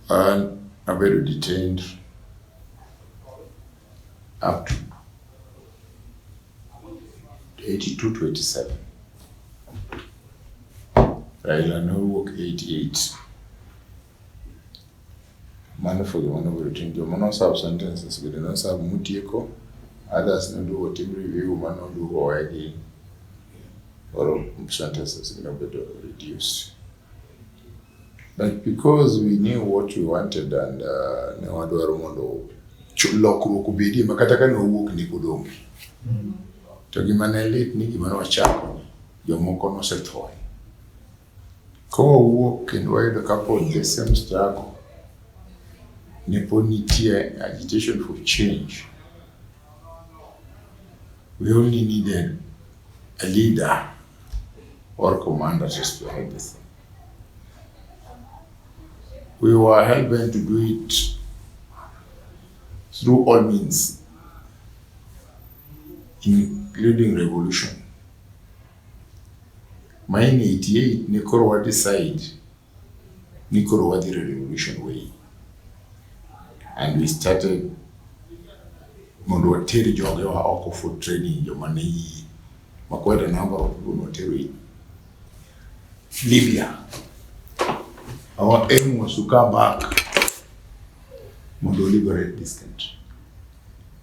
and I were detained up to 82 to 87. Raila no work 88. Man for the one of the you must have sentences, we do not have mutieko, others no do what review, man no do or again, or sentences in a bit reduced. But because we knew what we wanted and no one do around chuloku kubidi, makataka no work nikodomi. Togimane late ni gimano wachako, yomoko no setoi. Come work and why the couple the same struggle. Neponitia agitation for change. We only needed a leader or commander to spearhead this thing. We were hell-bent to do it through all means, including revolution. Mine 88, Nikorowa decide, Nikorowa the revolution way. And we started Mondoteri Joga Oko for training your money. Quite a number of people Mondoteri. Libya. Our aim was to come back Mondo liberate this country.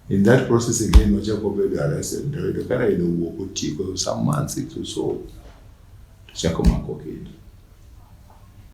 In that process again, Jacob was arrested. The Canada walk some months or so to Chacomako kid.